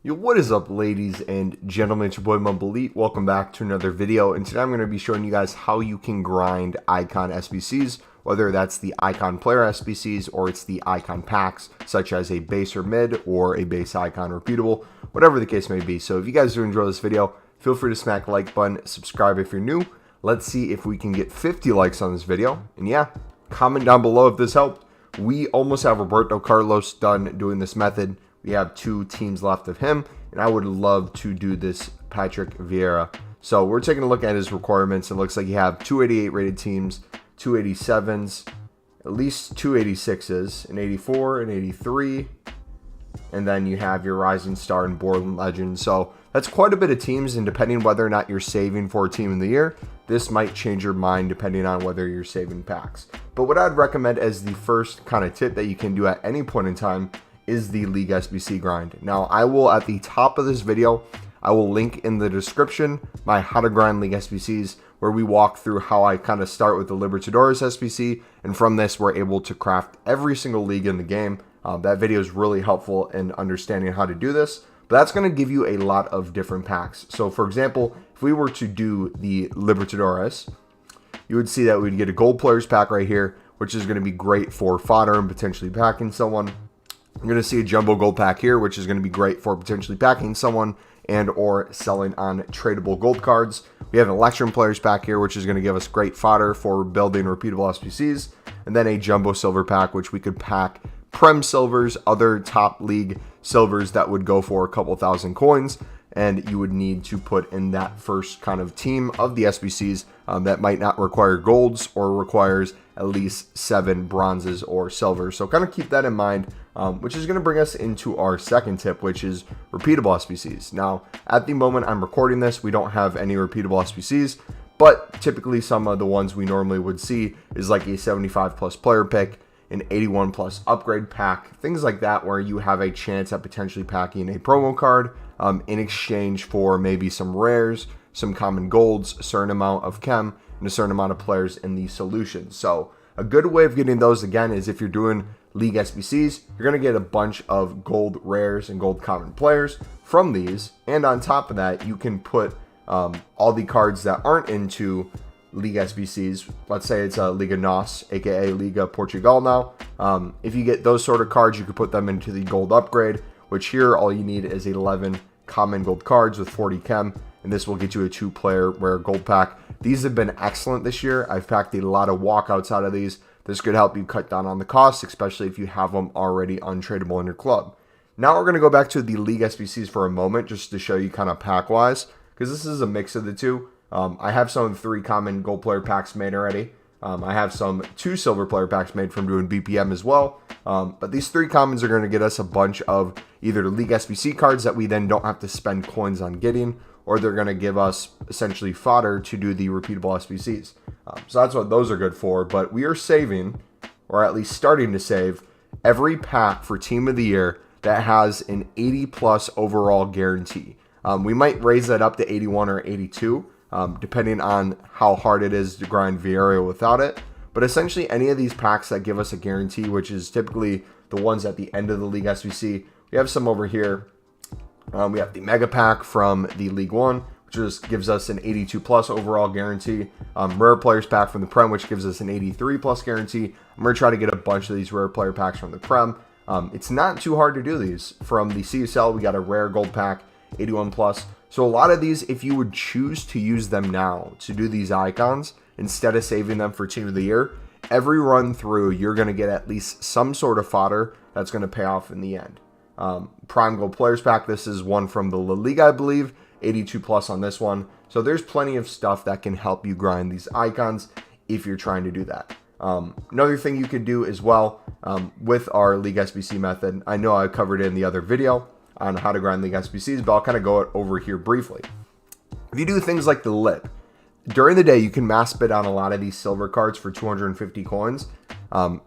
Yo, what is up, ladies and gentlemen? It's your boy MumboElite. Welcome back to another video, and today I'm going to be showing you guys how you can grind icon SBCs, whether that's the icon player SBCs or it's the icon packs, such as a base or mid or a base icon repeatable, whatever the case may be. So if you guys do enjoy this video, feel free to smack the like button, subscribe if you're new. Let's see if we can get 50 likes on this video, and yeah, comment down below if this helped. We almost have Roberto Carlos done doing this method. We have 2 teams left of him, and I would love to do this Patrick Vieira. So we're taking a look at his requirements. It looks like you have 288 rated teams, 287s, at least 286s, an 84, an 83, and then you have your Rising Star and Born Legend. So that's quite a bit of teams, and depending whether or not you're saving for a team of the year, this might change your mind depending on whether you're saving packs. But what I'd recommend as the first kind of tip that you can do at any point in time is the League SBC grind. Now, I will, at the top of this video, I will link in the description my how to grind League SBCs, where we walk through how I kind of start with the Libertadores SBC, and from this we're able to craft every single league in the game. That video is really helpful in understanding how to do this, but that's going to give you a lot of different packs. So for example, if we were to do the Libertadores, you would see that we'd get a gold players pack right here, which is going to be great for fodder and potentially packing someone. You're going to see a jumbo gold pack here, which is going to be great for potentially packing someone and or selling on tradable gold cards. We have an Electrum players pack here, which is going to give us great fodder for building repeatable SBCs. And then a jumbo silver pack, which we could pack Prem silvers, other top league silvers that would go for a couple thousand coins. And you would need to put in that first kind of team of the SBCs that might not require golds or requires at least 7 bronzes or silvers. So kind of keep that in mind, which is going to bring us into our second tip, which is repeatable SBCs. Now, at the moment I'm recording this, we don't have any repeatable SBCs, but typically some of the ones we normally would see is like a 75 plus player pick, an 81 plus upgrade pack, things like that, where you have a chance at potentially packing a promo card in exchange for maybe some rares, some common golds, a certain amount of chem, and a certain amount of players in the solution. So a good way of getting those, again, is if you're doing League SBCs, you're going to get a bunch of gold rares and gold common players from these. And on top of that, you can put all the cards that aren't into League SBCs. Let's say it's a Liga NOS, aka Liga Portugal now. If you get those sort of cards, you could put them into the gold upgrade, which here all you need is 11 common gold cards with 40 chem, and this will get you a 2-player rare gold pack. These have been excellent this year. I've packed a lot of walkouts out of these. This could help you cut down on the cost, especially if you have them already untradeable in your club. Now we're going to go back to the League SBCs for a moment, just to show you kind of pack-wise, because this is a mix of the two. I have some 3 common gold player packs made already. I have some 2 silver player packs made from doing BPM as well. But these 3 commons are going to get us a bunch of either League SBC cards that we then don't have to spend coins on getting, or they're going to give us essentially fodder to do the repeatable SBCs. So that's what those are good for. But we are saving, or at least starting to save, every pack for Team of the Year that has an 80 plus overall guarantee. We might raise that up to 81 or 82. Depending on how hard it is to grind Vieira without it. But essentially any of these packs that give us a guarantee, which is typically the ones at the end of the League SBC. We have some over here. We have the Mega Pack from the League 1, which just gives us an 82 plus overall guarantee. Rare Players Pack from the Prem, which gives us an 83 plus guarantee. I'm going to try to get a bunch of these Rare Player Packs from the Prem. It's not too hard to do these. From the CSL, we got a Rare Gold Pack, 81 plus. So a lot of these, if you would choose to use them now to do these icons, instead of saving them for Team of the Year, every run through, you're going to get at least some sort of fodder that's going to pay off in the end. Prime Gold Players Pack, this is one from the La Liga, I believe, 82 plus on this one. So there's plenty of stuff that can help you grind these icons if you're trying to do that. Another thing you could do as well with our League SBC method, I know I covered it in the other video on how to grind League SBCs, but I'll kind of go over here briefly. If you do things like the lip, during the day you can mass bid on a lot of these silver cards for 250 coins.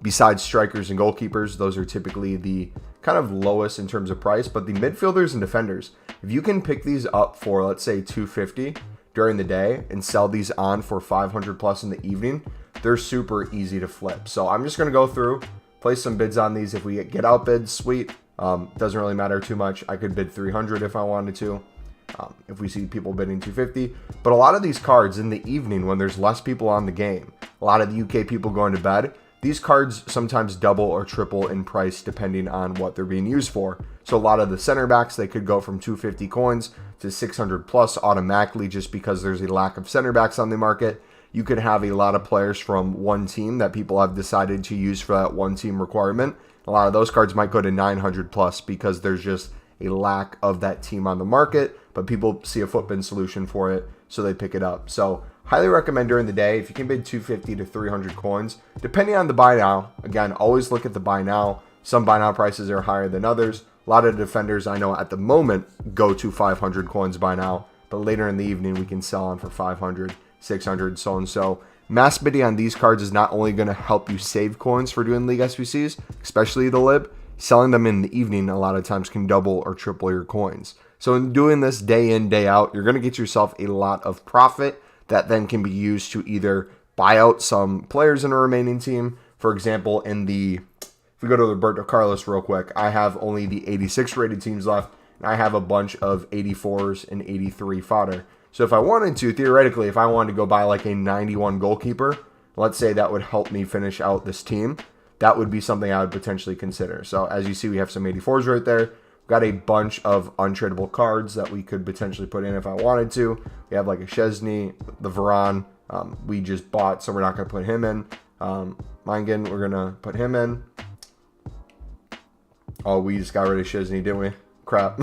Besides strikers and goalkeepers, those are typically the kind of lowest in terms of price, but the midfielders and defenders, if you can pick these up for, let's say, 250 during the day and sell these on for 500 plus in the evening, they're super easy to flip. So I'm just going to go through, place some bids on these. If we get outbid, sweet. Doesn't really matter too much. I could bid 300 if I wanted to. If we see people bidding 250. But a lot of these cards in the evening when there's less people on the game, a lot of the UK people going to bed, these cards sometimes double or triple in price depending on what they're being used for. So a lot of the center backs, they could go from 250 coins to 600 plus automatically just because there's a lack of center backs on the market. You could have a lot of players from one team that people have decided to use for that one team requirement. A lot of those cards might go to 900 plus because there's just a lack of that team on the market, but people see a footbin solution for it, so they pick it up. So highly recommend during the day, if you can bid 250 to 300 coins, depending on the buy now. Again, always look at the buy now. Some buy now prices are higher than others. A lot of defenders I know at the moment go to 500 coins buy now, but later in the evening we can sell on for 500, 600, so and so. Mass bidding on these cards is not only going to help you save coins for doing League SBCs, especially the lib, selling them in the evening a lot of times can double or triple your coins. So in doing this day in, day out, you're going to get yourself a lot of profit that then can be used to either buy out some players in a remaining team. For example, if we go to Roberto Carlos real quick, I have only the 86 rated teams left, and I have a bunch of 84s and 83 fodder. So if I wanted to, theoretically, if I wanted to go buy like a 91 goalkeeper, let's say that would help me finish out this team, that would be something I would potentially consider. So as you see, we have some 84s right there. We've got a bunch of untradeable cards that we could potentially put in if I wanted to. We have like a Chesney, the Varane, we just bought, so we're not going to put him in. Mingen, we're going to put him in. Oh, we just got rid of Chesney, didn't we? Crap.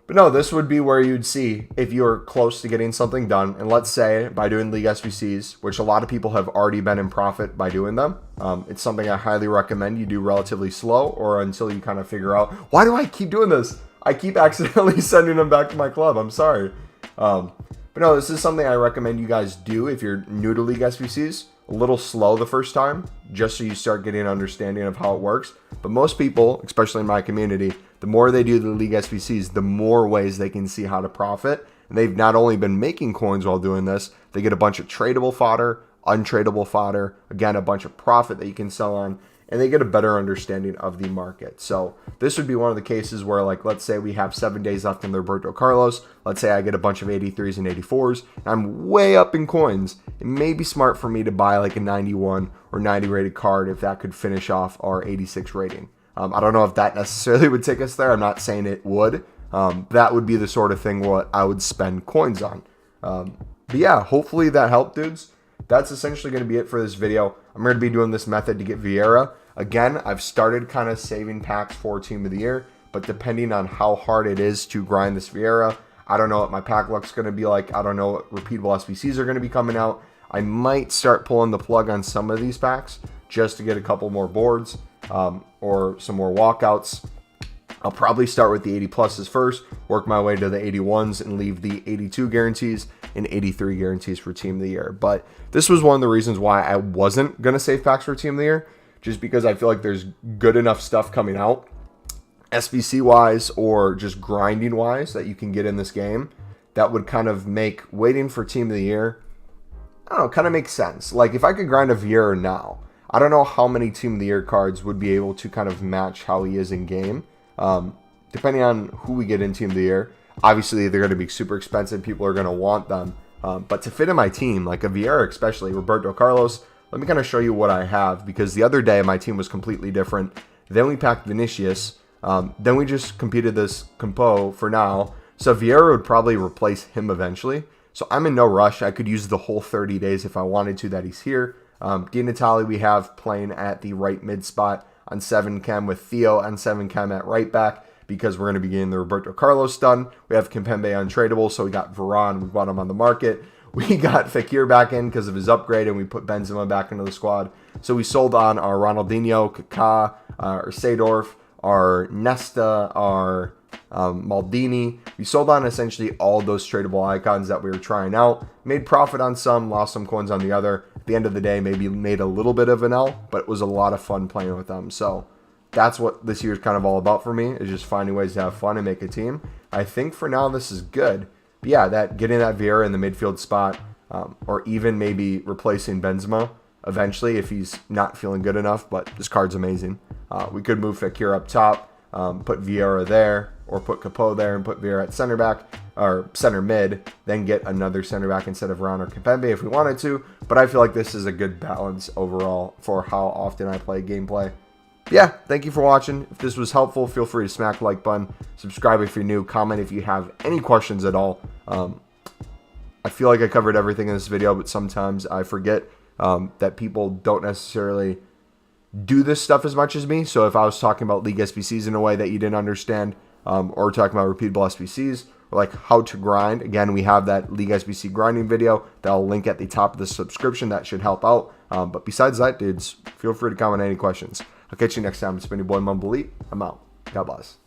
But no, this would be where you'd see if you're close to getting something done. And let's say by doing League SBCs, which a lot of people have already been in profit by doing them. It's something I highly recommend you do relatively slow or until you kind of figure out, why do I keep doing this? I keep accidentally sending them back to my club. I'm sorry. But no, this is something I recommend you guys do if you're new to League SBCs. A little slow the first time, just so you start getting an understanding of how it works. But most people, especially in my community, the more they do the League SBCs, the more ways they can see how to profit. And they've not only been making coins while doing this, they get a bunch of tradable fodder, untradeable fodder, again, a bunch of profit that you can sell on, and they get a better understanding of the market. So this would be one of the cases where, like, let's say we have 7 days left in the Roberto Carlos. Let's say I get a bunch of 83s and 84s, and I'm way up in coins. It may be smart for me to buy like a 91 or 90 rated card if that could finish off our 86 rating. I don't know if that necessarily would take us there. I'm not saying it would. That would be the sort of thing what I would spend coins on. But yeah, hopefully that helped, dudes. That's essentially going to be it for this video. I'm going to be doing this method to get Vieira. Again, I've started kind of saving packs for Team of the Year, but depending on how hard it is to grind this Vieira, I don't know what my pack luck's going to be like. I don't know what repeatable SBCs are going to be coming out. I might start pulling the plug on some of these packs just to get a couple more boards or some more walkouts. I'll probably start with the 80 pluses first, work my way to the 81s, and leave the 82 guarantees and 83 guarantees for Team of the Year. But this was one of the reasons why I wasn't going to save packs for Team of the Year, just because I feel like there's good enough stuff coming out, SBC-wise or just grinding-wise, that you can get in this game that would kind of make waiting for Team of the Year, I don't know, kind of makes sense. Like, if I could grind a Vieira now, I don't know how many Team of the Year cards would be able to kind of match how he is in game. Depending on who we get in Team of the Year, obviously they're going to be super expensive. People are going to want them. But to fit in my team, like a Vieira especially, Roberto Carlos, let me kind of show you what I have, because the other day my team was completely different. Then we packed Vinicius. Then we just competed this Compo for now. So Vieira would probably replace him eventually. So I'm in no rush. I could use the whole 30 days if I wanted to that he's here. Di Natale we have playing at the right mid spot on 7 chem with Theo on 7 chem at right back, because we're going to be getting the Roberto Carlos done. We have Kimpembe untradeable, so we got Varane, we bought him on the market. We got Fekir back in because of his upgrade, and we put Benzema back into the squad. So we sold on our Ronaldinho, Kaká, our Seedorf, our Nesta, our Maldini. We sold on essentially all those tradable icons that we were trying out. Made profit on some, lost some coins on the other. At the end of the day, maybe made a little bit of an L, but it was a lot of fun playing with them. So that's what this year is kind of all about for me, is just finding ways to have fun and make a team. I think for now this is good. But yeah, getting that Vieira in the midfield spot, or even maybe replacing Benzema, eventually if he's not feeling good enough, but this card's amazing. We could move Fekir up top, put Vieira there, or put Capo there and put Vieira at center back, or center mid, then get another center back instead of Ron or Kimpembe if we wanted to. But I feel like this is a good balance overall for how often I play gameplay. Yeah, thank you for watching. If this was helpful, feel free to smack the like button, subscribe if you're new, comment if you have any questions at all. I feel like I covered everything in this video, but sometimes I forget that people don't necessarily do this stuff as much as me. So if I was talking about League SBCs in a way that you didn't understand, or talking about repeatable SBCs, or like how to grind, again, we have that League SBC grinding video that I'll link at the top of the subscription. That should help out. But besides that, dudes, feel free to comment any questions. I'll catch you next time. It's been your boy MumboElite. I'm out. God bless.